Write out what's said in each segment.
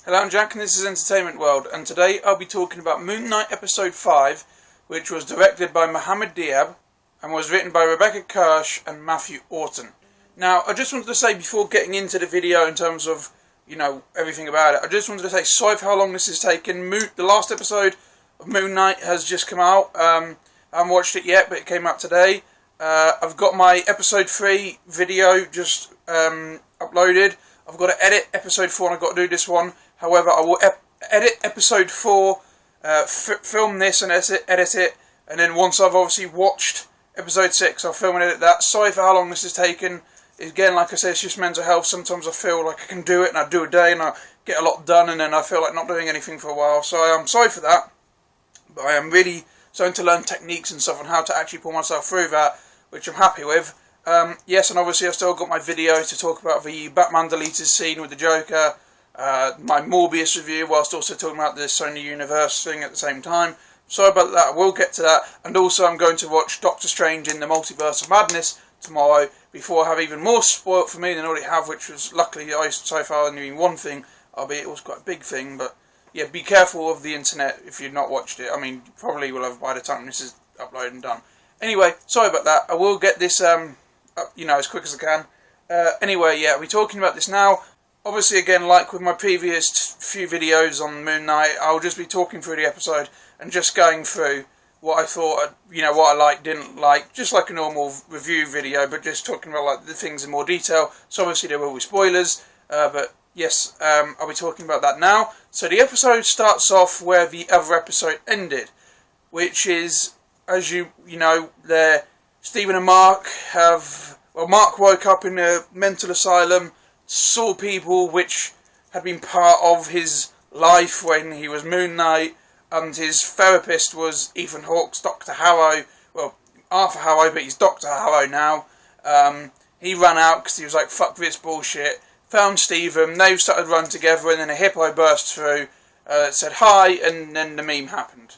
Hello, I'm Jack and this is Entertainment World, and today I'll be talking about Moon Knight Episode 5, which was directed by Mohamed Diab and was written by Rebecca Kirsch and Matthew Orton. Now, I just wanted to say before getting into the video in terms of, everything about it, I just wanted to say sorry for how long this has taken. The last episode of Moon Knight has just come out. I haven't watched it yet, but it came out today. I've got my Episode 3 video just uploaded. I've got to edit Episode 4 and I've got to do this one. However, I will edit Episode 4, film this and edit it, and then once I've obviously watched Episode 6, I'll film and edit that. Sorry for how long this has taken. Again, like I said, it's just mental health. Sometimes I feel like I can do it, and I do a day, and I get a lot done, and then I feel like not doing anything for a while. So I'm sorry for that, but I am really starting to learn techniques and stuff on how to actually pull myself through that, which I'm happy with. Yes, and obviously I've still got my video to talk about the Batman deleted scene with the Joker, my Morbius review, whilst also talking about the Sony Universe thing at the same time. Sorry about that, I will get to that. And also I'm going to watch Doctor Strange in the Multiverse of Madness tomorrow, before I have even more spoilt for me than I already have, which was, luckily, so far only one thing, albeit it was quite a big thing. But yeah, be careful of the internet if you've not watched it. I mean, you probably will have by the time this is uploaded and done. Anyway, sorry about that. I will get this up, as quick as I can. Anyway, yeah, we're talking about this now. Obviously, again, like with my previous few videos on Moon Knight, I'll just be talking through the episode and just going through what I thought, what I liked, didn't like, just like a normal review video, but just talking about like the things in more detail. So obviously there will be spoilers, but yes, I'll be talking about that now. So the episode starts off where the other episode ended, which is, as you know, Stephen and Mark Mark woke up in a mental asylum, saw people which had been part of his life when he was Moon Knight, and his therapist was Ethan Hawke's Dr. Harrow. Well, Arthur Harrow, but he's Dr. Harrow now. He ran out because he was like, fuck this bullshit. Found Stephen, they started running together, and then a hippo burst through, said hi, and then the meme happened.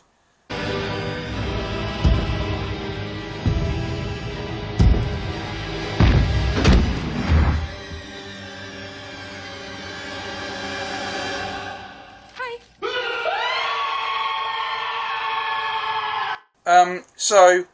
So,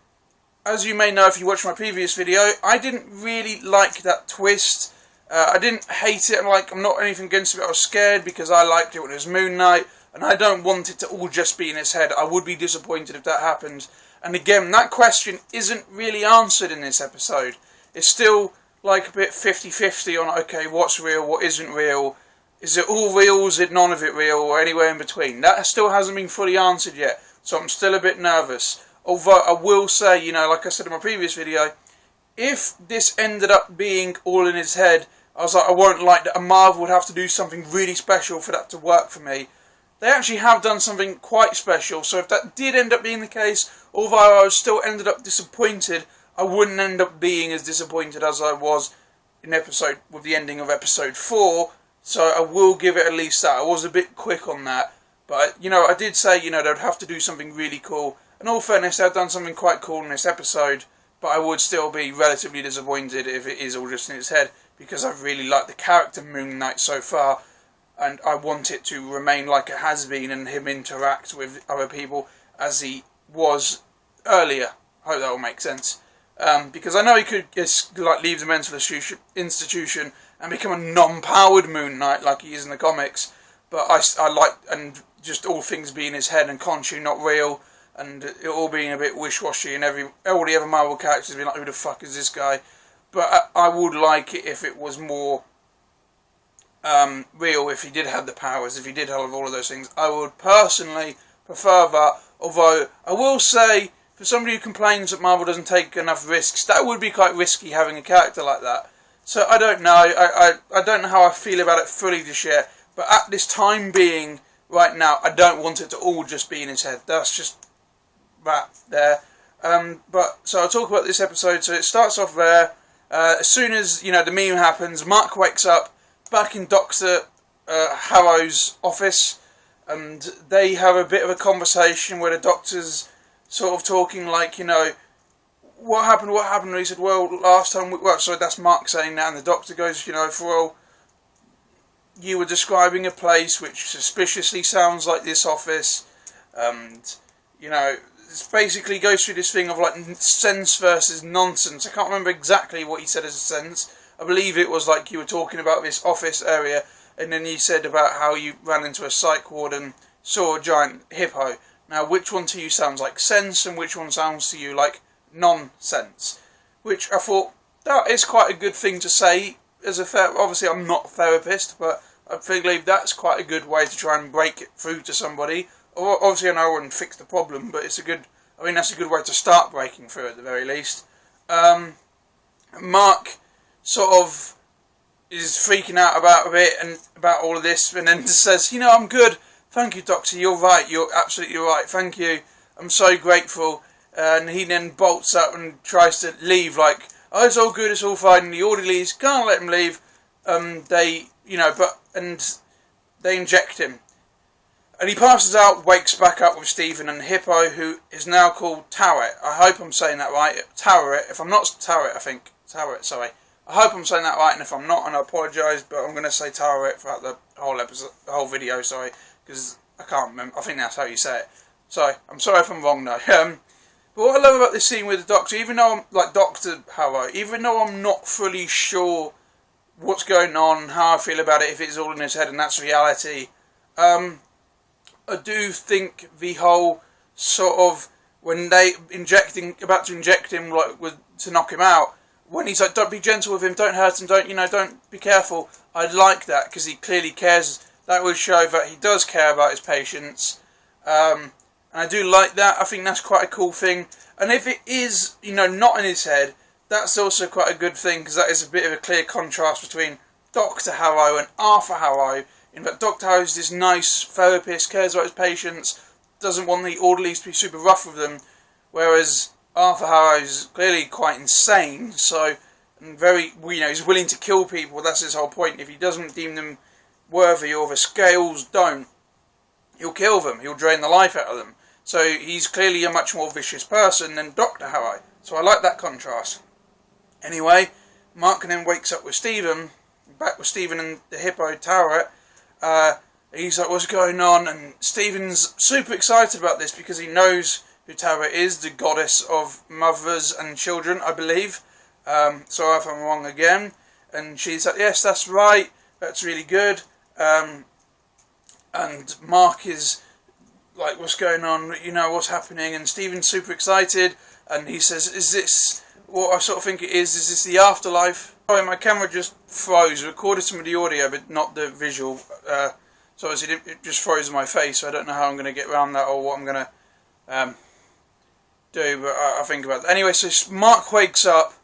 as you may know if you watched my previous video, I didn't really like that twist. I didn't hate it, I'm not anything against it, but I was scared because I liked it when it was Moon Knight, and I don't want it to all just be in his head. I would be disappointed if that happened. And again, that question isn't really answered in this episode. It's still like a bit 50-50 on, okay, what's real, what isn't real. Is it all real, is it none of it real, or anywhere in between? That still hasn't been fully answered yet, so I'm still a bit nervous. Although I will say, like I said in my previous video, if this ended up being all in his head, I was like, I won't like that. Marvel would have to do something really special for that to work for me. They actually have done something quite special, so if that did end up being the case, although I still ended up disappointed, I wouldn't end up being as disappointed as I was with the ending of episode 4, so I will give it at least that. I was a bit quick on that, but, I did say, they'd have to do something really cool. In all fairness, they've done something quite cool in this episode, but I would still be relatively disappointed if it is all just in his head, because I really like the character Moon Knight so far, and I want it to remain like it has been, and him interact with other people as he was earlier. I hope that will make sense. Because I know he could just leave the mental institution and become a non-powered Moon Knight like he is in the comics, but I like, and just all things being in his head and Khonshu not real, and it all being a bit wish-washy, and all the other Marvel characters being like, who the fuck is this guy? But I would like it if it was more real, if he did have the powers, if he did have all of those things. I would personally prefer that, although I will say, for somebody who complains that Marvel doesn't take enough risks, that would be quite risky having a character like that. So I don't know, I don't know how I feel about it fully just yet, but at this time being, right now, I don't want it to all just be in his head. That's just that there. So I'll talk about this episode. So it starts off there. As soon as the meme happens, Mark wakes up back in Dr. Harrow's office, and they have a bit of a conversation where the doctor's sort of talking like, what happened? And he said, well, last time, that's Mark saying that, and the doctor goes, for all you were describing a place which suspiciously sounds like this office, and you know, it basically goes through this thing of like sense versus nonsense. I can't remember exactly what he said as a sense. I believe it was like you were talking about this office area, and then you said about how you ran into a psych ward and saw a giant hippo. Now, which one to you sounds like sense, and which one sounds to you like nonsense? Which I thought, that is quite a good thing to say. Obviously, I'm not a therapist, but I believe that's quite a good way to try and break it through to somebody. Obviously, I know I wouldn't fix the problem, but that's a good way to start breaking through at the very least. Mark sort of is freaking out about a bit and about all of this, and then just says, you know, I'm good. Thank you, doctor. You're right. You're absolutely right. Thank you. I'm so grateful. And he then bolts up and tries to leave, like, oh, it's all good, it's all fine. And the orderlies can't let him leave. They inject him. And he passes out, wakes back up with Stephen and Hippo, who is now called Taweret. I hope I'm saying that right. Taweret. If I'm not Taweret, I think. Taweret, sorry. I hope I'm saying that right, and if I'm not, and I apologise, but I'm going to say Taweret throughout the whole episode, the whole video, sorry, because I can't remember. I think that's how you say it. Sorry. I'm sorry if I'm wrong, though. But what I love about this scene with the Doctor, even though I'm, like Dr. Harrow, even though I'm not fully sure what's going on, how I feel about it, if it's all in his head and that's reality, I do think the whole sort of, when they about to inject him, like, to knock him out, when he's like, don't be gentle with him, don't hurt him, don't be careful, I like that, because he clearly cares. That would show that he does care about his patients. And I do like that. I think that's quite a cool thing. And if it is, not in his head, that's also quite a good thing, because that is a bit of a clear contrast between Dr. Harrow and Arthur Harrow. In fact, Dr. Harrow is this nice therapist, cares about his patients, doesn't want the orderlies to be super rough with them, whereas Arthur Harrow is clearly quite insane, and very, he's willing to kill people. That's his whole point. If he doesn't deem them worthy, or the scales don't, he'll kill them, he'll drain the life out of them. So he's clearly a much more vicious person than Dr. Harrow. So I like that contrast. Anyway, Mark then wakes up with Stephen, back with Stephen and the Hippo Taweret. He's like, what's going on? And Stephen's super excited about this because he knows who Taweret is, the goddess of mothers and children, I believe. Sorry if I'm wrong again. And she's like, yes, that's right, that's really good. And Mark is like, what's going on, what's happening? And Stephen's super excited, and he says, is this what I sort of think it is? Is this the afterlife? Sorry, my camera just froze. Recorded some of the audio, but not the visual. So obviously it just froze in my face, so I don't know how I'm going to get around that, or what I'm going to do, but I'll think about that. Anyway, so Mark wakes up,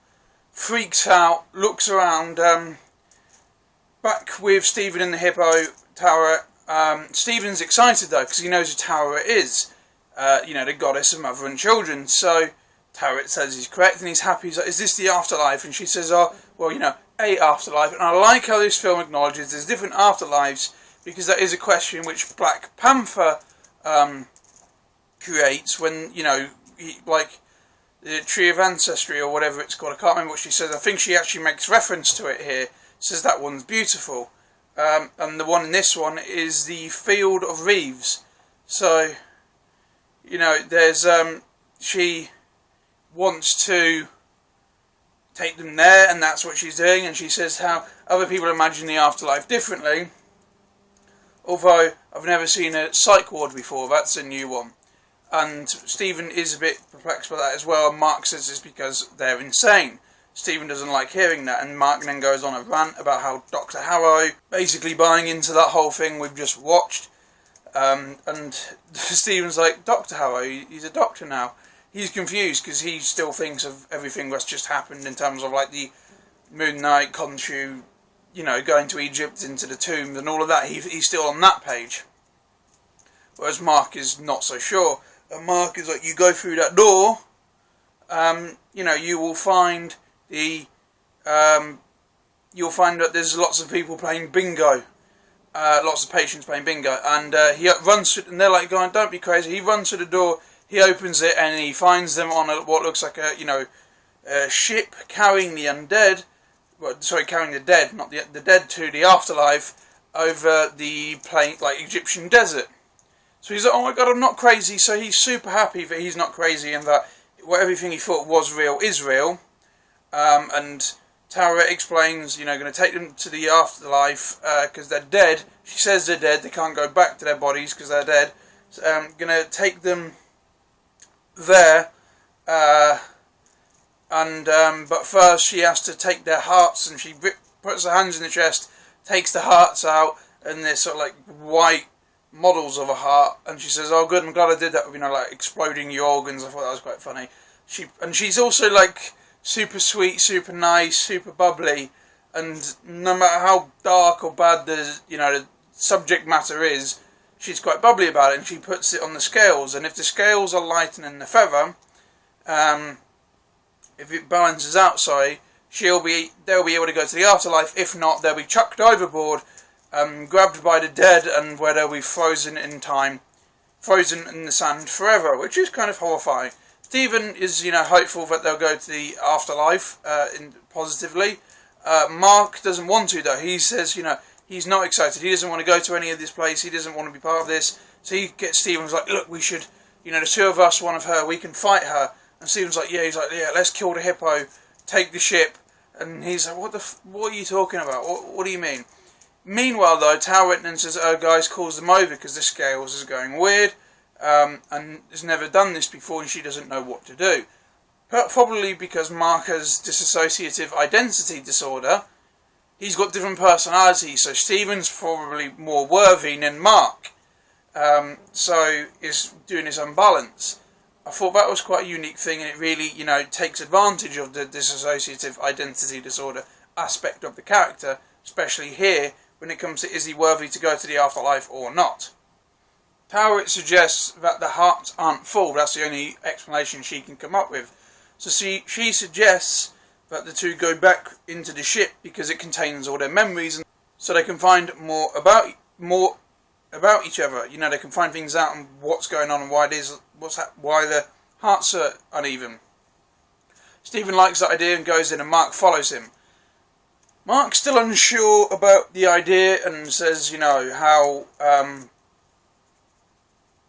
freaks out, looks around, back with Stephen and the Hippo Taweret. Stephen's excited though, because he knows who Taweret is, the goddess of mother and children. So Taweret says he's correct, and he's happy. He's like, is this the afterlife? And she says, oh, well, a afterlife. And I like how this film acknowledges there's different afterlives, because that is a question which Black Panther creates when, like the Tree of Ancestry or whatever it's called. I can't remember what she says. I think she actually makes reference to it here. Says that one's beautiful. And the one in this one is the Field of Reeves. So, there's, she wants to take them there, and that's what she's doing, and she says how other people imagine the afterlife differently. Although, I've never seen a psych ward before, that's a new one. And Stephen is a bit perplexed by that as well, and Mark says it's because they're insane. Stephen doesn't like hearing that, and Mark then goes on a rant about how Dr. Harrow basically buying into that whole thing we've just watched. And Stephen's like, Dr. Harrow, he's a doctor now. He's confused because he still thinks of everything that's just happened in terms of like the Moon Knight, Khonshu, going to Egypt, into the tombs and all of that. He's still on that page. Whereas Mark is not so sure. And Mark is like, you go through that door, you will find you'll find that there's lots of people playing bingo, lots of patients playing bingo, and he runs through, and they're like going, don't be crazy. He runs through the door, he opens it, and he finds them on what looks like a ship carrying the undead, carrying the dead, not the dead to the afterlife, over the plain, like Egyptian desert. So he's like, oh my god, I'm not crazy. So he's super happy that he's not crazy and that everything he thought was real is real. And Tara explains, going to take them to the afterlife because they're dead. She says they're dead. They can't go back to their bodies because they're dead. So, going to take them there. But first she has to take their hearts, and she puts her hands in the chest, takes the hearts out, and they're sort of like white models of a heart, and she says, oh good, I'm glad I did that with, like exploding your organs. I thought that was quite funny. She's also like super sweet, super nice, super bubbly, and no matter how dark or bad the subject matter is, she's quite bubbly about it, and she puts it on the scales, and if the scales are lighter than the feather, if it balances out, they'll be able to go to the afterlife. If not, they'll be chucked overboard, grabbed by the dead, and where they'll be frozen in time, frozen in the sand forever, which is kind of horrifying. Stephen is, hopeful that they'll go to the afterlife, positively. Mark doesn't want to, though. He says, he's not excited. He doesn't want to go to any of this place. He doesn't want to be part of this. So he gets Stephen's like, look, we should, the two of us, one of her, we can fight her. And Stephen's like, yeah, let's kill the hippo, take the ship. And he's like, what are you talking about? What do you mean? Meanwhile, though, Tara witnesses guys calls them over because the scales is going weird, and has never done this before, and she doesn't know what to do. Probably because Mark has dissociative identity disorder. He's got different personalities, so Stephen's probably more worthy than Mark. So is doing his unbalance. I thought that was quite a unique thing, and it really, takes advantage of the dissociative identity disorder aspect of the character, especially here, when it comes to is he worthy to go to the afterlife or not. Tara suggests that the hearts aren't full. That's the only explanation she can come up with. So she suggests that the two go back into the ship because it contains all their memories, and so they can find more about each other. They can find things out and what's going on and why the hearts are uneven. Stephen likes that idea and goes in, and Mark follows him. Mark's still unsure about the idea and says, how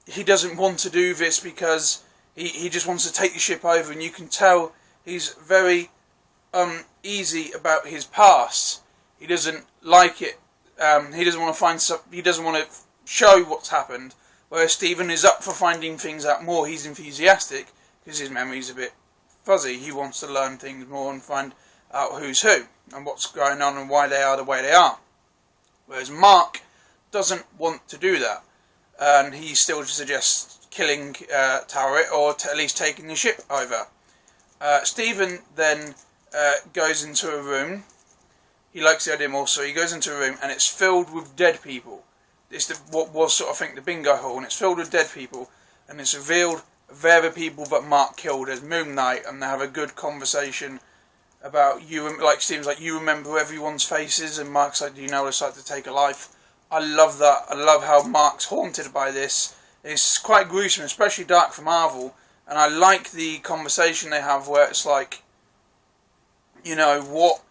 he doesn't want to do this because he just wants to take the ship over, and you can tell he's very uneasy about his past. He doesn't like it. He doesn't want to show what's happened, whereas Stephen is up for finding things out more. He's enthusiastic because his memory's a bit fuzzy. He wants to learn things more and find out who's who and what's going on and why they are the way they are. Whereas Mark doesn't want to do that, and he still suggests killing Tara, or at least taking the ship over. Stephen then goes into a room. He likes the idea more, so he goes into a room and it's filled with dead people. It's what was sort of, I think, the bingo hall, and it's filled with dead people, and it's revealed they're the people that Mark killed as Moon Knight, and they have a good conversation about Stephen's like, you remember everyone's faces, and Mark's like, do you know what it's like to take a life? I love that. I love how Mark's haunted by this. It's quite gruesome, especially dark for Marvel, and I like the conversation they have where it's like, what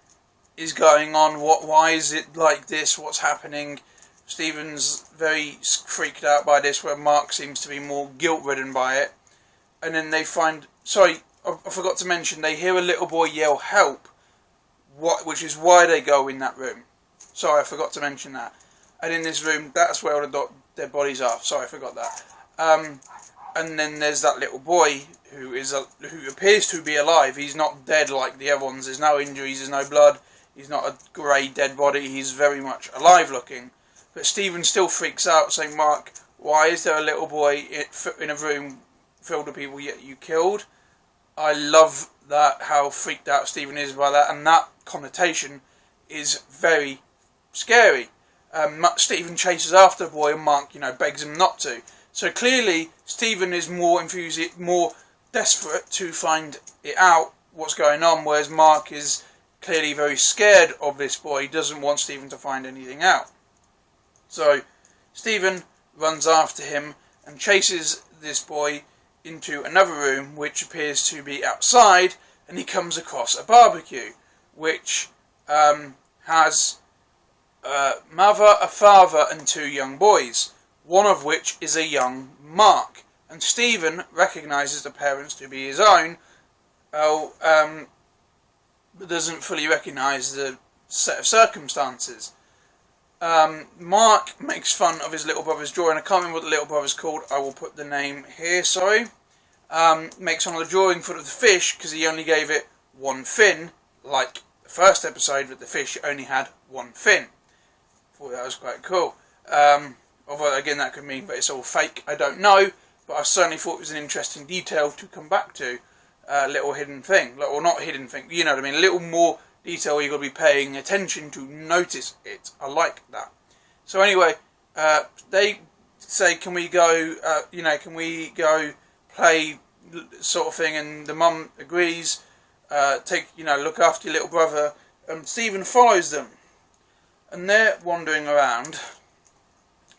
is going on, why is it like this, what's happening. Stephen's very freaked out by this, where Mark seems to be more guilt-ridden by it. And then they find... Sorry, I forgot to mention, they hear a little boy yell, help, which is why they go in that room. Sorry, I forgot to mention that. And in this room, that's where all the dead bodies are. Sorry, I forgot that. And then there's that little boy who appears to be alive. He's not dead like the other ones. There's no injuries, there's no blood. He's not a grey dead body. He's very much alive looking. But Stephen still freaks out, saying, Mark, why is there a little boy in a room filled with people yet you killed? I love that, how freaked out Stephen is by that, and that connotation is very scary. Stephen chases after the boy, and Mark, begs him not to. So clearly, Stephen is more desperate to find it out, what's going on, whereas Mark is clearly very scared of this boy. He doesn't want Stephen to find anything out. So Stephen runs after him and chases this boy into another room, which appears to be outside, and he comes across a barbecue, which has mother, a father and two young boys, one of which is a young Mark. And Stephen recognises the parents to be his own, but doesn't fully recognise the set of circumstances. Mark makes fun of his little brother's drawing. I can't remember what the little brother's called. I will put the name here, sorry. Makes fun of the drawing for the fish because he only gave it one fin, like the first episode with the fish only had one fin. Thought that was quite cool. Although again that could mean, but it's all fake, I don't know. But I certainly thought it was an interesting detail to come back to. Little hidden thing, or not hidden thing, you know what I mean, a little more detail you've got to be paying attention to notice it. I like that. So anyway, they say, can we go, can we go play sort of thing, and the mum agrees, look after your little brother, and Stephen follows them. And they're wandering around,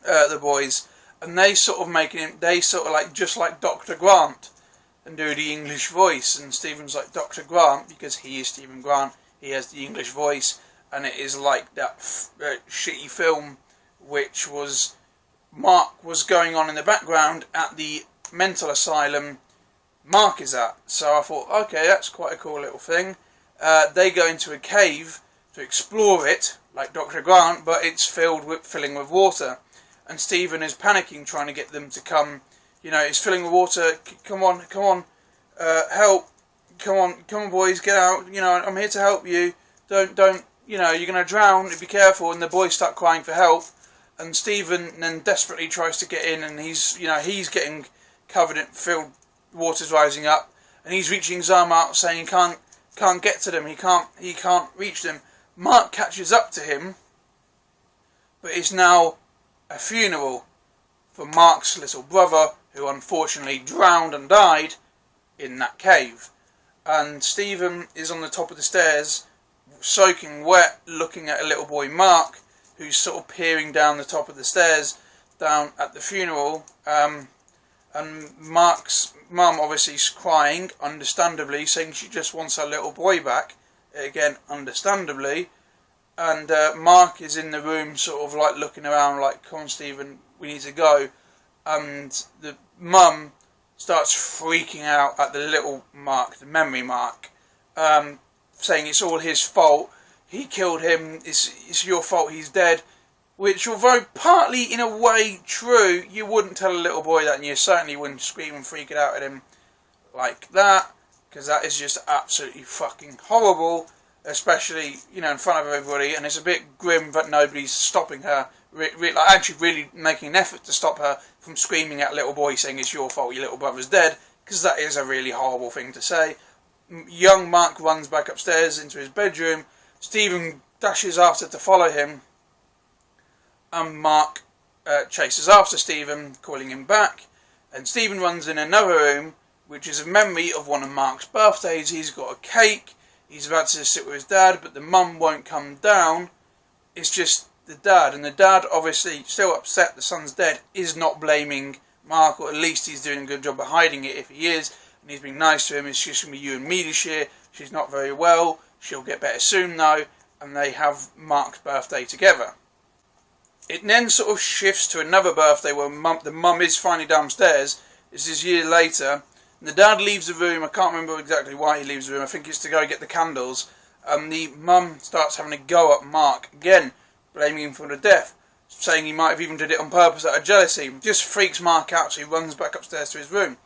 the boys, and they sort of just like Dr. Grant, and do the English voice, and Stephen's like Dr. Grant, because he is Stephen Grant, he has the English voice, and it is like that shitty film which was Mark was going on in the background at the mental asylum Mark is at. So I thought, okay, that's quite a cool little thing. They go into a cave to explore it, like Dr. Grant, but it's filling with water. And Stephen is panicking, trying to get them to come. It's filling with water. Come on, help! Come on, boys, get out! I'm here to help you. Don't. You're going to drown. Be careful. And the boys start crying for help. And Stephen then desperately tries to get in, and he's getting covered in filled. Water's rising up, and he's reaching his arm out, saying he can't get to them. He can't reach them. Mark catches up to him, but it's now a funeral for Mark's little brother, who unfortunately drowned and died in that cave. And Stephen is on the top of the stairs, soaking wet, looking at a little boy, Mark, who's sort of peering down the top of the stairs, down at the funeral. And Mark's mum obviously is crying, understandably, saying she just wants her little boy back. Again, understandably. And Mark is in the room sort of like looking around like, come on Stephen, we need to go. And the mum starts freaking out at the little Mark, the memory Mark, saying it's all his fault. He killed him, it's your fault, he's dead. Which, although partly in a way true, you wouldn't tell a little boy that, and you certainly wouldn't scream and freak it out at him like that, because that is just absolutely fucking horrible, especially, in front of everybody, and it's a bit grim that nobody's stopping her, actually really making an effort to stop her from screaming at a little boy saying it's your fault, your little brother's dead, because that is a really horrible thing to say. Young Mark runs back upstairs into his bedroom, Stephen dashes after to follow him, and Mark chases after Stephen, calling him back, and Stephen runs in another room, which is a memory of one of Mark's birthdays. He's got a cake, he's about to sit with his dad, but the mum won't come down. It's just the dad, and the dad, obviously still upset the son's dead, is not blaming Mark, or at least he's doing a good job of hiding it if he is, and he's being nice to him. It's just going to be you and me this year. She's not very well, she'll get better soon though, and they have Mark's birthday together. It then sort of shifts to another birthday where the mum is finally downstairs. This is a year later. And the dad leaves the room. I can't remember exactly why he leaves the room. I think it's to go get the candles. And the mum starts having a go at Mark. Again, blaming him for the death. Saying he might have even did it on purpose out of jealousy. Just freaks Mark out, so he runs back upstairs to his room.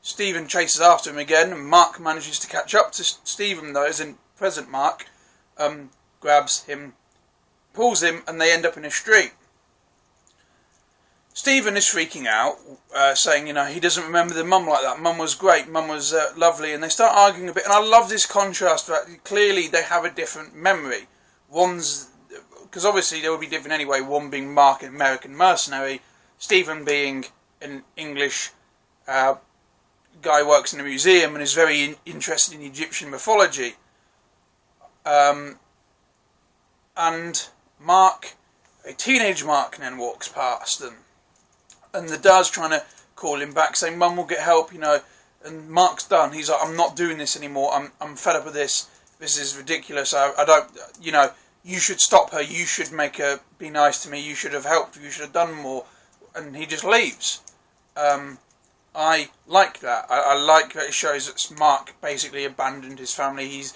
Stephen chases after him again. And Mark manages to catch up to Stephen, though, as in present Mark. Grabs him, pulls him, and they end up in a street. Stephen is freaking out, saying, he doesn't remember the mum like that. Mum was great, mum was lovely, and they start arguing a bit. And I love this contrast that clearly they have a different memory. One's, because obviously they would be different anyway, one being Mark, an American mercenary, Stephen being an English guy who works in a museum and is very interested in Egyptian mythology. And Mark, a teenage Mark, then walks past them. And the dad's trying to call him back, saying, Mum will get help, And Mark's done. He's like, I'm not doing this anymore. I'm fed up with this. This is ridiculous. I don't, you should stop her, you should make her be nice to me, you should have helped, you should have done more, and he just leaves. I like that. I like that it shows that Mark basically abandoned his family. He's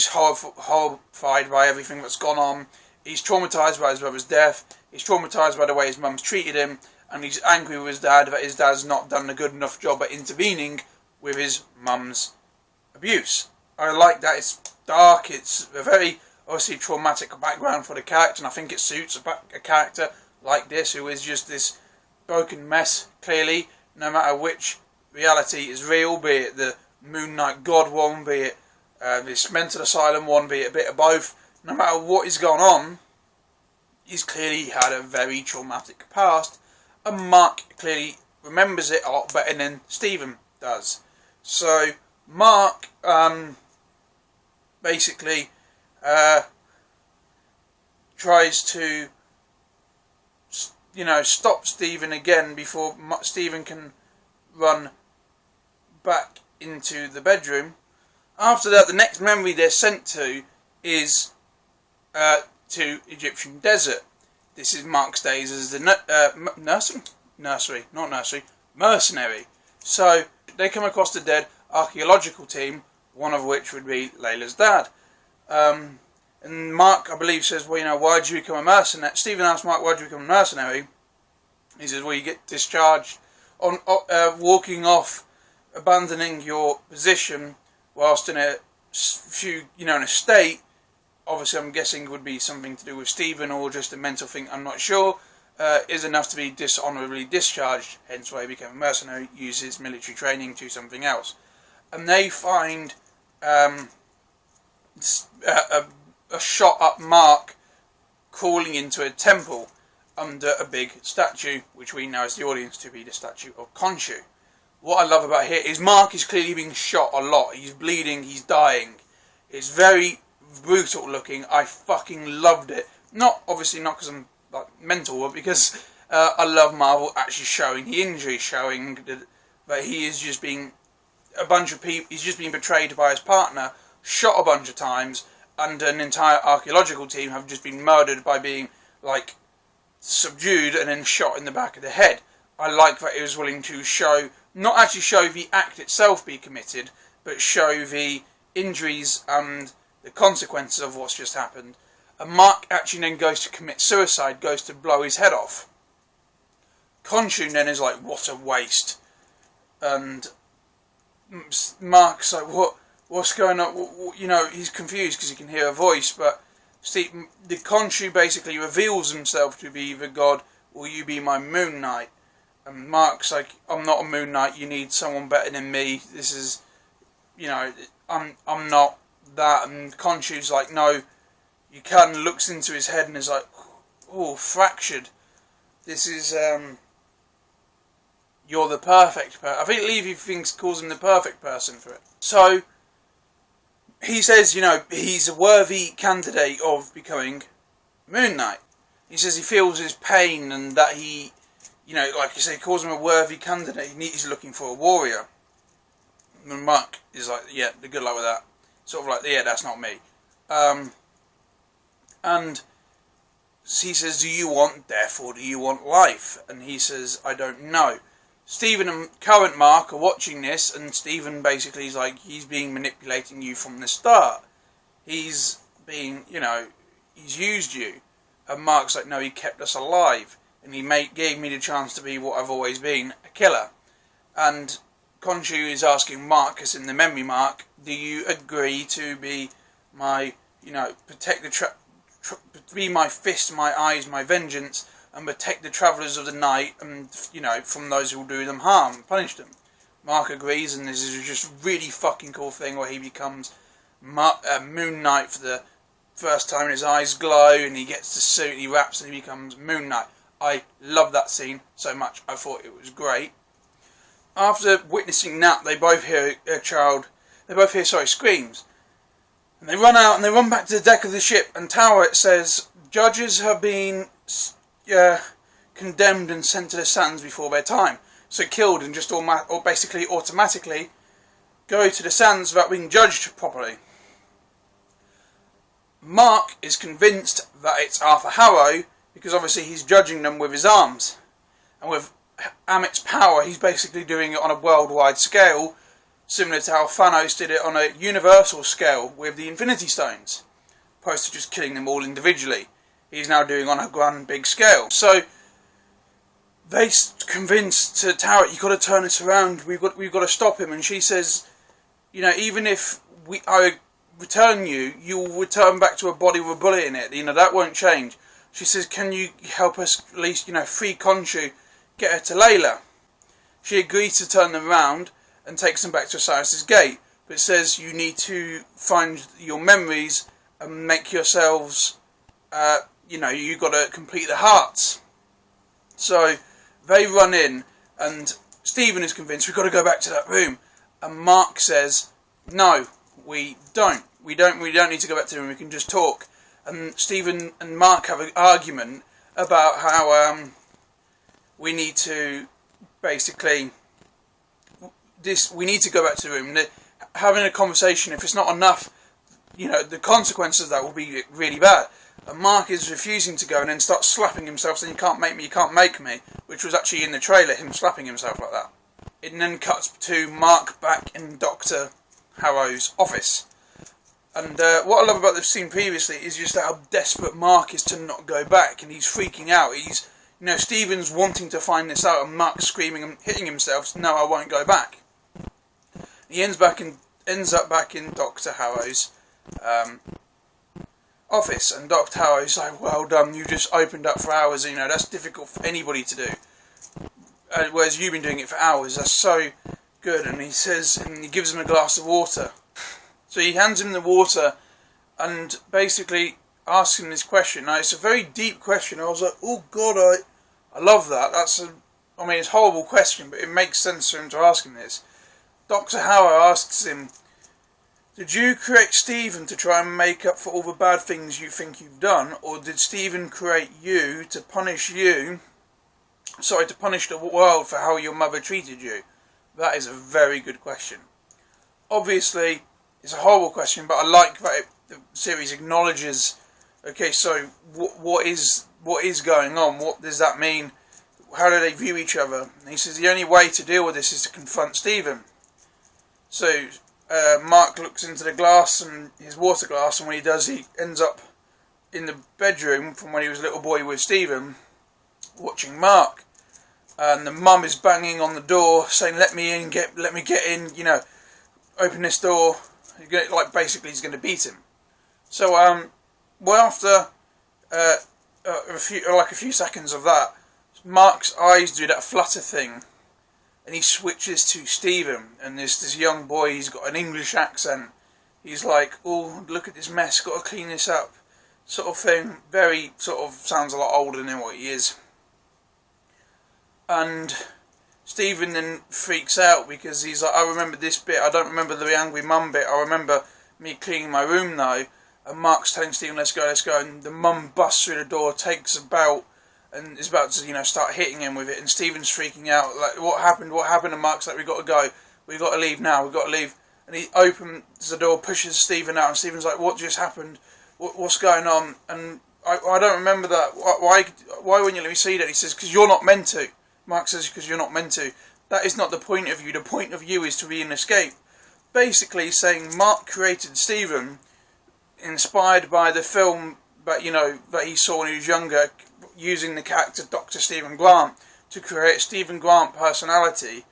horrified by everything that's gone on. He's traumatised by his brother's death. He's traumatised by the way his mum's treated him, and he's angry with his dad that his dad's not done a good enough job at intervening with his mum's abuse. I like that. It's dark. It's a very obviously traumatic background for the character, and I think it suits a character like this, who is just this broken mess, clearly, no matter which reality is real, be it the Moon Knight God one, be it this mental asylum one, be it a bit of both. No matter what is going on, he's clearly had a very traumatic past, and Mark clearly remembers it a lot better than Stephen does. So Mark basically tries to stop Stephen again before Stephen can run back into the bedroom. After that, the next memory they're sent to is to Egyptian desert. This is Mark's days as the mercenary. So they come across the dead archaeological team, one of which would be Layla's dad. And Mark, I believe, says, well, why did you become a mercenary? Stephen asks Mark, why did you become a mercenary? He says, well, you get discharged on walking off, abandoning your position whilst in a few, in a state. Obviously, I'm guessing would be something to do with Stephen or just a mental thing, I'm not sure, is enough to be dishonourably discharged, hence why he became a mercenary, uses military training to something else. And they find a shot up Mark crawling into a temple under a big statue, which we know as the audience to be the statue of Khonshu. What I love about here is Mark is clearly being shot a lot. He's bleeding, he's dying. It's very brutal looking. I fucking loved it. Obviously not because I'm mental, but because I love Marvel actually showing the injury, showing that he is just being a bunch of people. He's just being betrayed by his partner, shot a bunch of times, and an entire archaeological team have just been murdered by being subdued and then shot in the back of the head. I like that he was willing to not actually show the act itself be committed, but show the injuries and the consequences of what's just happened. And Mark actually then goes to commit suicide, goes to blow his head off. Khonshu then is like, what a waste. And Mark's like, what's going on? He's confused because he can hear a voice, but the Khonshu basically reveals himself to be the god, will you be my Moon Knight? And Mark's like, I'm not a Moon Knight, you need someone better than me. This is, I'm not that. And Khonshu's like, no, you can. Looks into his head and is like, oh, fractured. This is, you're the perfect person. I think Levy calls him the perfect person for it. So, he says, he's a worthy candidate of becoming Moon Knight. He says he feels his pain and that he, like you say, he calls him a worthy candidate. He's looking for a warrior. And Mark is like, yeah, good luck with that. Sort of like, yeah, that's not me. And he says, do you want death or do you want life? And he says, I don't know. Stephen and current Mark are watching this, and Stephen basically is like, he's been manipulating you from the start. He's been, he's used you. And Mark's like, no, he kept us alive. And he gave me the chance to be what I've always been, a killer. And Khonshu is asking Marcus in the memory mark, do you agree to be my, protect be my fist, my eyes, my vengeance, and protect the travellers of the night, and, from those who will do them harm, and punish them? Mark agrees, and this is just a really fucking cool thing where he becomes Moon Knight for the first time, and his eyes glow, and he gets the suit, he wraps, and he becomes Moon Knight. I love that scene so much. I thought it was great. After witnessing that, they both hear screams. And they run out and they run back to the deck of the ship, and Tower, it says, judges have been condemned and sent to the sands before their time. So killed and just basically automatically go to the sands without being judged properly. Mark is convinced that it's Arthur Harrow because obviously he's judging them with his arms. And with Ammit's power, he's basically doing it on a worldwide scale, similar to how Thanos did it on a universal scale with the Infinity Stones, opposed to just killing them all individually. He's now doing on a grand big scale. So they convinced Tara, you've got to turn this around, we've got to stop him. And she says, you know, even if I return you, you will return back to a body with a bullet in it. You know, that won't change. She says, can you help us at least, you know, free Khonshu, get her to Layla? She agrees to turn them around and takes them back to Osiris's gate, but says you need to find your memories and make yourselves, you know, you got to complete the hearts. So they run in, and Stephen is convinced we've got to go back to that room, and Mark says, no, we don't need to go back to the room, we can just talk. And Stephen and Mark have an argument about how we need to basically we need to go back to the room. Having a conversation, if it's not enough, you know, the consequences of that will be really bad. And Mark is refusing to go, and then starts slapping himself, saying, you can't make me, you can't make me, which was actually in the trailer, him slapping himself like that. It then cuts to Mark back in Dr. Harrow's office. And what I love about the scene previously is just how desperate Mark is to not go back, and he's freaking out. He's, you know, Stephen's wanting to find this out, and Mark's screaming and hitting himself, no, I won't go back. He ends up back in Dr. Harrow's office, and Dr. Harrow's like, well done, you just opened up for hours, you know, that's difficult for anybody to do. Whereas you've been doing it for hours, that's so good. And he says, and he gives him a glass of water. So he hands him the water and basically asks him this question. Now, it's a very deep question. I was like, oh God, I love that. I mean, it's a horrible question, but it makes sense for him to ask him this. Dr. Harrow asks him, did you create Stephen to try and make up for all the bad things you think you've done, or did Stephen create you to punish the world for how your mother treated you? That is a very good question. Obviously, it's a horrible question, but I like that the series acknowledges, okay, so what is going on? What does that mean? How do they view each other? And he says the only way to deal with this is to confront Stephen. So Mark looks into the glass, and his water glass, and when he does, he ends up in the bedroom from when he was a little boy with Stephen, watching Mark. And the mum is banging on the door, saying, let me in, let me get in, you know, open this door. Like, basically he's going to beat him. So, well, after a few seconds of that, Mark's eyes do that flutter thing, and he switches to Stephen, and there's this young boy, he's got an English accent. He's like, oh, look at this mess, got to clean this up, sort of thing. Very, sort of, sounds a lot older than what he is. And Stephen then freaks out because he's like, I remember this bit, I don't remember the angry mum bit, I remember me cleaning my room though. And Mark's telling Stephen, let's go, and the mum busts through the door, takes a belt, and is about to, you know, start hitting him with it, and Stephen's freaking out, like, what happened, and Mark's like, we've got to go, we've got to leave now, we've got to leave. And he opens the door, pushes Stephen out, and Stephen's like, what just happened, what's going on? And I don't remember that, why wouldn't you let me see that? He says, because you're not meant to. Mark says, because you're not meant to. That is not the point of you. The point of you is to be an escape. Basically saying Mark created Stephen, inspired by the film that, you know, that he saw when he was younger, using the character Dr. Stephen Grant to create a Stephen Grant personality.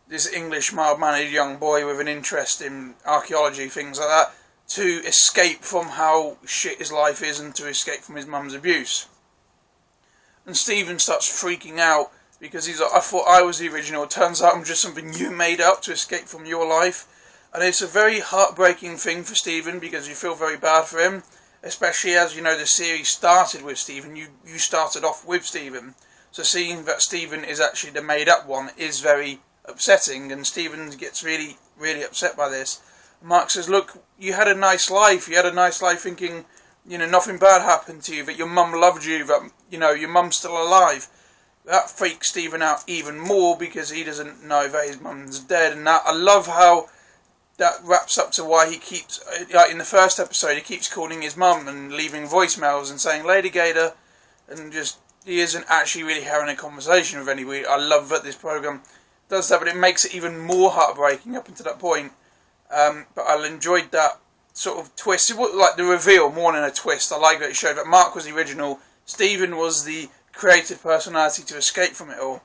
This English mild-mannered young boy with an interest in archaeology, things like that, to escape from how shit his life is and to escape from his mum's abuse. And Stephen starts freaking out because he's like, I thought I was the original. It turns out I'm just something you made up to escape from your life. And it's a very heartbreaking thing for Stephen because you feel very bad for him, especially as, you know, the series started with Stephen. You started off with Stephen. So seeing that Stephen is actually the made up one is very upsetting, and Stephen gets really, really upset by this. Mark says, look, you had a nice life. You had a nice life thinking, you know, nothing bad happened to you, that your mum loved you, that, you know, your mum's still alive. That freaks Stephen out even more because he doesn't know that his mum's dead. And that, I love how that wraps up to why he keeps, like in the first episode, he keeps calling his mum and leaving voicemails and saying Lady Gator, and just he isn't actually really having a conversation with anybody. I love that this program does that, but it makes it even more heartbreaking up until that point. But I enjoyed that sort of twist. It was like the reveal more than a twist. I like that it showed that Mark was the original, Steven was the creative personality to escape from it all,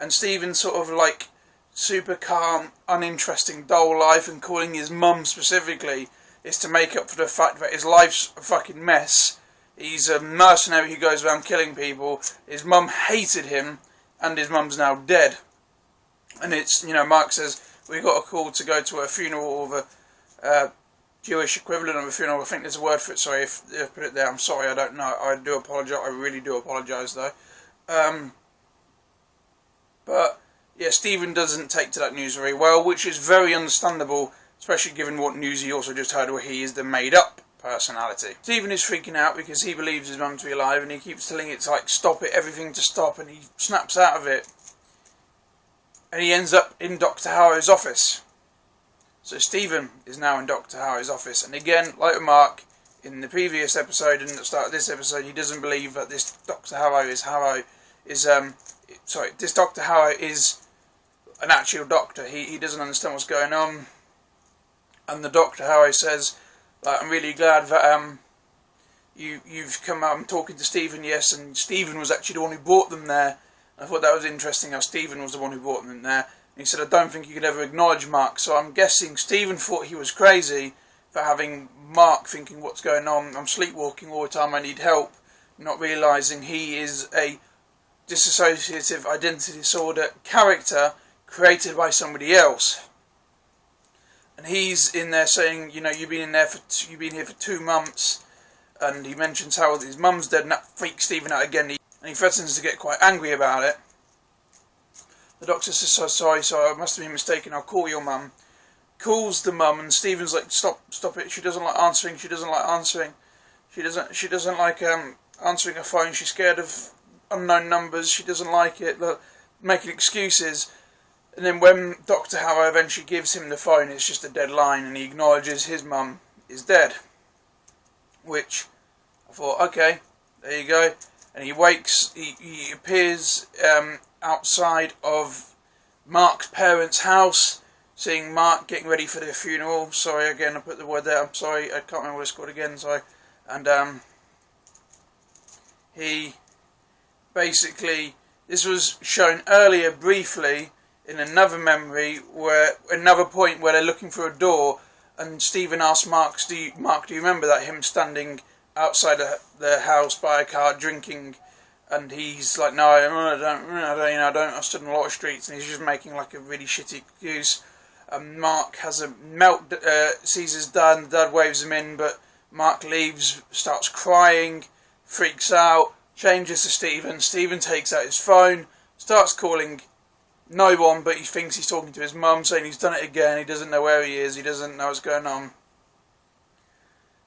and Steven's sort of like super calm, uninteresting, dull life, and calling his mum specifically is to make up for the fact that his life's a fucking mess. He's a mercenary who goes around killing people. His mum hated him, and his mum's now dead. And it's, Mark says, we got a call to go to a funeral, or the Jewish equivalent of a funeral. I think there's a word for it, sorry if I put it there. I'm sorry, I don't know. I do apologise, I really do apologise though. But yeah, Steven doesn't take to that news very well, which is very understandable, especially given what news he also just heard, where he is the made-up personality. Steven is freaking out because he believes his mum to be alive, and he keeps telling it to like stop it, everything to stop, and he snaps out of it. And he ends up in Dr. Harrow's office. So Steven is now in Dr. Harrow's office, and again, like with Mark, in the previous episode and at the start of this episode, he doesn't believe that this Dr. Harrow this Dr. Harrow is an actual doctor. He doesn't understand what's going on, and the Dr. Harrow says, like, I'm really glad that you've come out. I'm talking to Steven, yes, and Steven was actually the one who brought them there. And I thought that was interesting how Steven was the one who brought them there. And he said, I don't think you could ever acknowledge Mark. So I'm guessing Steven thought he was crazy for having Mark thinking, what's going on? I'm sleepwalking all the time, I need help, not realising he is a dissociative identity disorder character created by somebody else. And he's in there saying, you've been here for 2 months, and he mentions how his mum's dead, and that freaks Steven out again, and he threatens to get quite angry about it. The doctor says, sorry, I must have been mistaken, I'll call your mum. Calls the mum, and Steven's like, stop it, she doesn't like answering, she doesn't like answering a phone, she's scared of unknown numbers, she doesn't like it, making excuses. And then when Dr. Harrow eventually gives him the phone, it's just a dead line, and he acknowledges his mum is dead. Which, I thought, okay, there you go. And he wakes, he appears outside of Mark's parents' house, seeing Mark getting ready for their funeral. Sorry, again, I put the word there, I'm sorry, I can't remember what it's called again, sorry. And he basically, this was shown earlier briefly in another memory, another point where they're looking for a door, and Steven asks Mark, do you remember that, him standing outside the house by a car drinking? And he's like, no, I don't, I stood in a lot of streets, and he's just making like a really shitty excuse. Mark has a sees his dad, and dad waves him in, but Mark leaves, starts crying, freaks out, changes to Steven. Steven takes out his phone, starts calling no one, but he thinks he's talking to his mum, saying he's done it again, he doesn't know where he is, he doesn't know what's going on.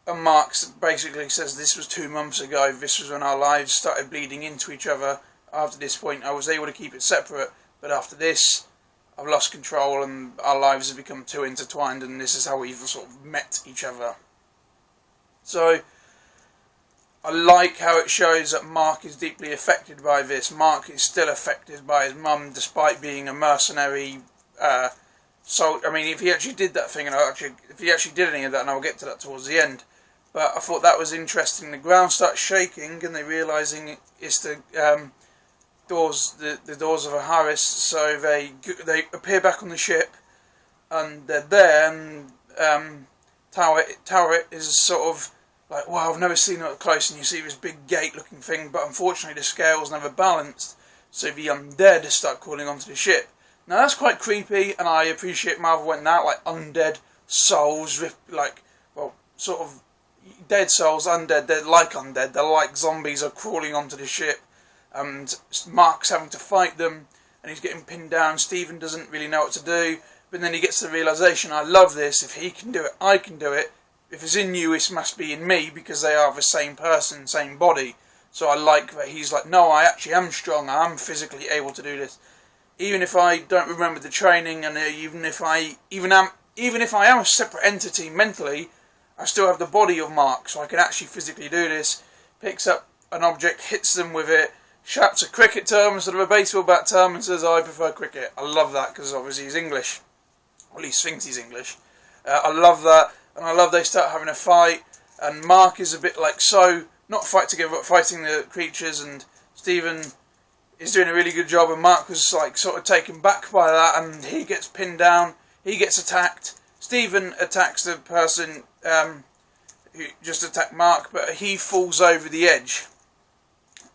And Mark basically says, this was 2 months ago, this was when our lives started bleeding into each other. After this point, I was able to keep it separate, but after this, I've lost control, and our lives have become too intertwined, and this is how we've sort of met each other. So, I like how it shows that Mark is deeply affected by this. Mark is still affected by his mum, despite being a mercenary. If he actually did that thing, if he actually did any of that, and I'll get to that towards the end. But I thought that was interesting. The ground starts shaking, and they're realising it's the doors of a Harris. So they appear back on the ship, and they're there. And Tower is sort of like, wow, I've never seen it up close, and you see this big gate-looking thing, but unfortunately the scales never balanced, so the undead start crawling onto the ship. Now that's quite creepy, and I appreciate Marvel went out, like undead souls, sort of dead souls, undead, they're like zombies are crawling onto the ship, and Mark's having to fight them, and he's getting pinned down. Steven doesn't really know what to do, but then he gets the realisation, I love this, if he can do it, I can do it. If it's in you, it must be in me, because they are the same person, same body. So I like that he's like, no, I actually am strong, I'm physically able to do this. Even if I don't remember the training, and even if I am even if I am a separate entity mentally, I still have the body of Mark, so I can actually physically do this. Picks up an object, hits them with it, shouts a cricket term instead of a baseball bat term, and says, I prefer cricket. I love that, because obviously he's English. Or at least thinks he's English. I love that, and I love they start having a fight, and Mark is a bit like so, not fight together, but fighting the creatures, and Stephen is doing a really good job, and Mark was like sort of taken back by that, and he gets pinned down, he gets attacked. Stephen attacks the person who just attacked Mark, but he falls over the edge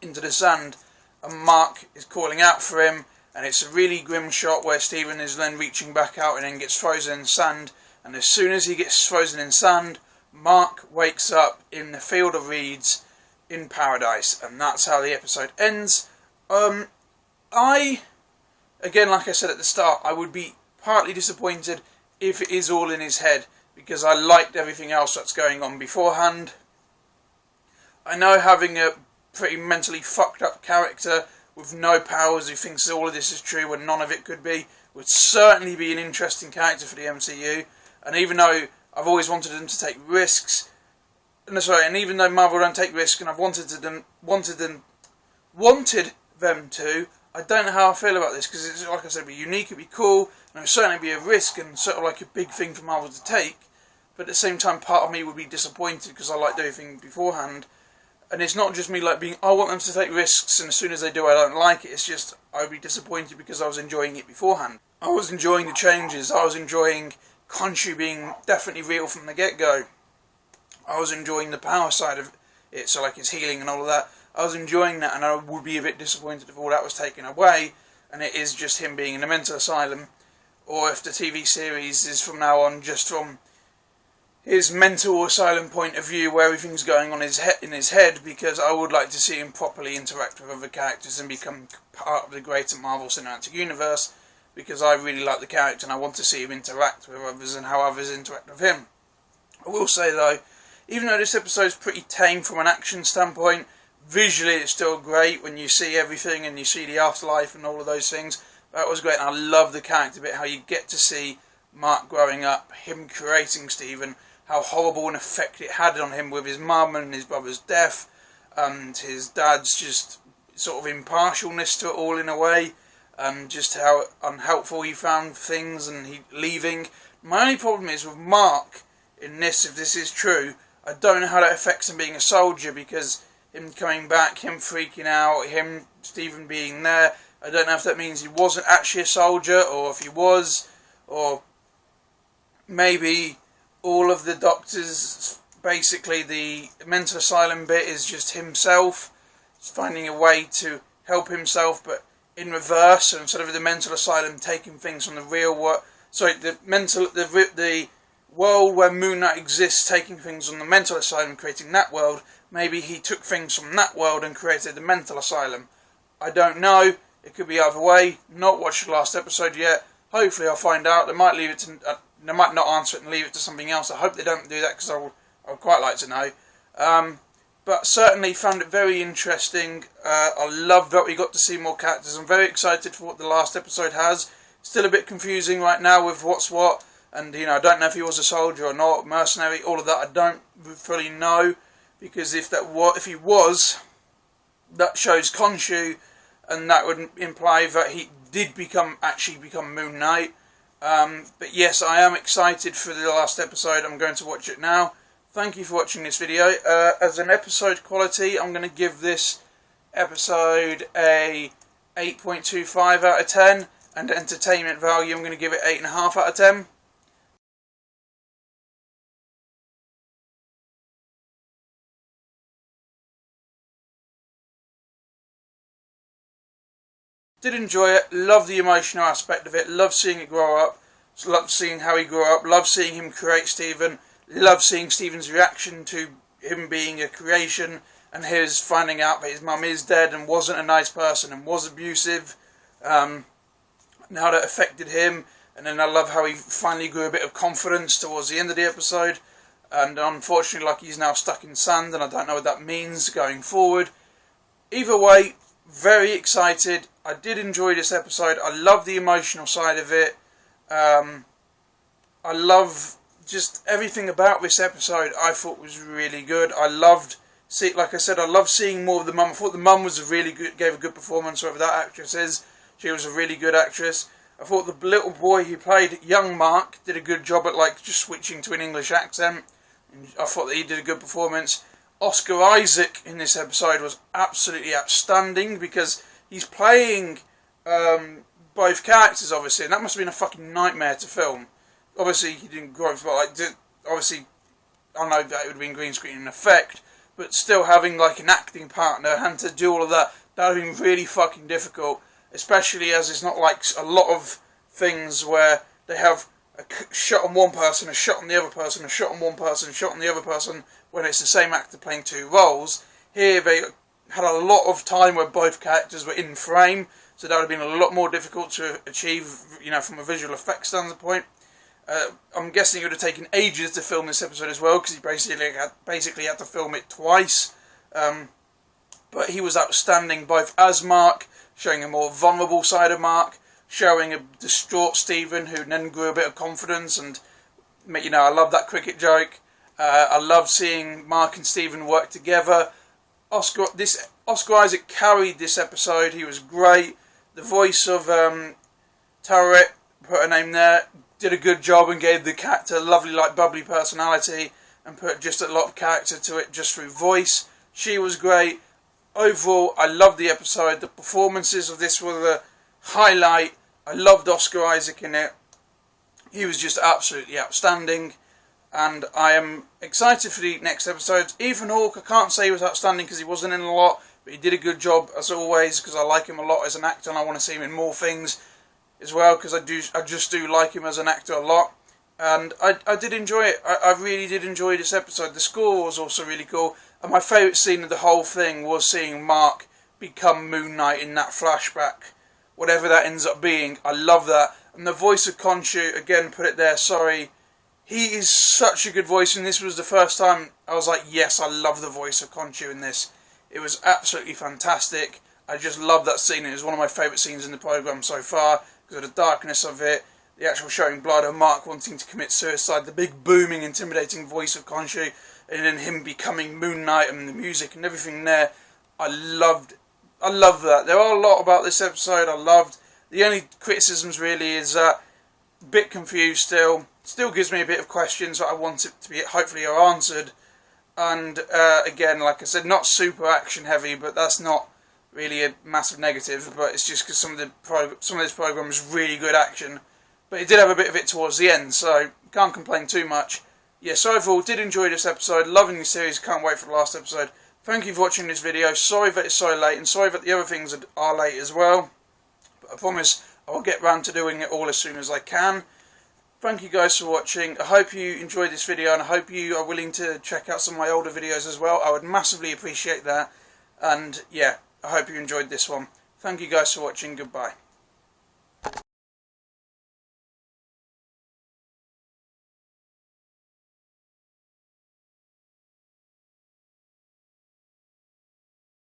into the sand, and Mark is calling out for him, and it's a really grim shot where Stephen is then reaching back out and then gets frozen in sand, and as soon as he gets frozen in sand, Mark wakes up in the field of reeds in paradise, and that's how the episode ends. Again, like I said at the start, I would be partly disappointed if it is all in his head, because I liked everything else that's going on beforehand. I know having a pretty mentally fucked up character with no powers who thinks all of this is true when none of it could be would certainly be an interesting character for the MCU. And even though I've always wanted them to take risks, and even though Marvel don't take risks, and I've wanted them to, I don't know how I feel about this, because it's, like I said, it'd be unique, it'd be cool, and it would certainly be a risk and sort of like a big thing for Marvel to take, but at the same time part of me would be disappointed because I liked everything beforehand. And it's not just me like being, I want them to take risks, and as soon as they do I don't like it, it's just I would be disappointed because I was enjoying it beforehand. I was enjoying the changes, I was enjoying Khonshu being definitely real from the get-go. I was enjoying the power side of it, so like his healing and all of that. I was enjoying that, and I would be a bit disappointed if all that was taken away, and it is just him being in a mental asylum, or if the TV series is from now on just from his mental asylum point of view, where everything's going on in his head, because I would like to see him properly interact with other characters and become part of the greater Marvel Cinematic Universe, because I really like the character and I want to see him interact with others and how others interact with him. I will say though, even though this episode is pretty tame from an action standpoint, visually it's still great when you see everything and you see the afterlife and all of those things. That was great, and I love the character bit, how you get to see Mark growing up, him creating Stephen, how horrible an effect it had on him with his mum and his brother's death, and his dad's just sort of impartialness to it all in a way, and just how unhelpful he found things and he leaving. My only problem is with Mark in this, if this is true, I don't know how that affects him being a soldier, because him coming back, him freaking out, him, Stephen being there, I don't know if that means he wasn't actually a soldier, or if he was, or maybe all of the doctors, basically the mental asylum bit is just himself, finding a way to help himself, but in reverse, and instead of the mental asylum taking things from the real world, the world where Moon Knight exists, taking things from the mental asylum, creating that world, maybe he took things from that world and created the mental asylum. I don't know, it could be either way. Not watched the last episode yet, hopefully I'll find out. They might leave it to, they might not answer it and leave it to something else. I hope they don't do that, because I would quite like to know. But certainly found it very interesting. I love that we got to see more characters. I'm very excited for what the last episode has. Still a bit confusing right now with what's what, and I don't know if he was a soldier or not, mercenary, all of that I don't fully know, because if he was, that shows Khonshu, and that would imply that he did actually become Moon Knight. But yes, I am excited for the last episode. I'm going to watch it now. Thank you for watching this video. As an episode quality, I'm going to give this episode a 8.25 out of 10, and entertainment value I'm going to give it 8.5 out of 10. Did enjoy it, love the emotional aspect of it, love seeing it grow up, love seeing how he grew up, love seeing him create Stephen, love seeing Stephen's reaction to him being a creation, and his finding out that his mum is dead and wasn't a nice person and was abusive, and how that affected him. And then I love how he finally grew a bit of confidence towards the end of the episode, and unfortunately like he's now stuck in sand, and I don't know what that means going forward. Either way, very excited. I did enjoy this episode. I love the emotional side of it. I love just everything about this episode. I thought was really good. I loved like I said, I love seeing more of the mum. I thought the mum was gave a good performance. Whoever that actress is, she was a really good actress. I thought the little boy who played young Mark did a good job at like just switching to an English accent. I thought that he did a good performance. Oscar Isaac in this episode was absolutely outstanding because he's playing both characters, obviously, and that must have been a fucking nightmare to film. Obviously, he didn't grow up, but obviously, I know that it would have been green screen in effect, but still having like an acting partner and to do all of that, that would have been really fucking difficult, especially as it's not like a lot of things where they have a shot on one person, a shot on the other person, a shot on one person, a shot on the other person, when it's the same actor playing two roles. Here they had a lot of time where both characters were in frame, so that would have been a lot more difficult to achieve, from a visual effects standpoint. I'm guessing it would have taken ages to film this episode as well, because he basically had to film it twice. But he was outstanding, both as Mark, showing a more vulnerable side of Mark, showing a distraught Stephen, who then grew a bit of confidence, and I love that cricket joke. I love seeing Mark and Stephen work together. Oscar Isaac carried this episode. He was great. The voice of Taret, put her name there, did a good job and gave the character a lovely, bubbly personality and put just a lot of character to it just through voice. She was great. Overall, I loved the episode. The performances of this were the highlight. I loved Oscar Isaac in it. He was just absolutely outstanding. And I am excited for the next episodes. Ethan Hawke, I can't say he was outstanding because he wasn't in a lot, but he did a good job as always, because I like him a lot as an actor and I want to see him in more things as well, because I just do like him as an actor a lot. And I did enjoy it. I really did enjoy this episode. The score was also really cool. And my favourite scene of the whole thing was seeing Mark become Moon Knight in that flashback. Whatever that ends up being, I love that. And the voice of Khonshu, again, put it there, sorry. He is such a good voice, and this was the first time I was like, yes, I love the voice of Khonshu in this. It was absolutely fantastic. I just love that scene. It was one of my favourite scenes in the programme so far, because of the darkness of it, the actual showing blood of Mark wanting to commit suicide, the big booming, intimidating voice of Khonshu, and then him becoming Moon Knight and the music and everything there. I love that. There are a lot about this episode I loved. The only criticisms really is that a bit confused still gives me a bit of questions that I want it to be hopefully are answered. And again, like I said, not super action heavy, but that's not really a massive negative, but it's just because some of this program is really good action, but it did have a bit of it towards the end, so can't complain too much. Yeah, so overall, did enjoy this episode, loving the series, can't wait for the last episode. Thank you for watching this video. Sorry that it's so late, and sorry that the other things are late as well, but I promise I will get round to doing it all as soon as I can. Thank you guys for watching. I hope you enjoyed this video, and I hope you are willing to check out some of my older videos as well. I would massively appreciate that, and yeah, I hope you enjoyed this one. Thank you guys for watching. Goodbye.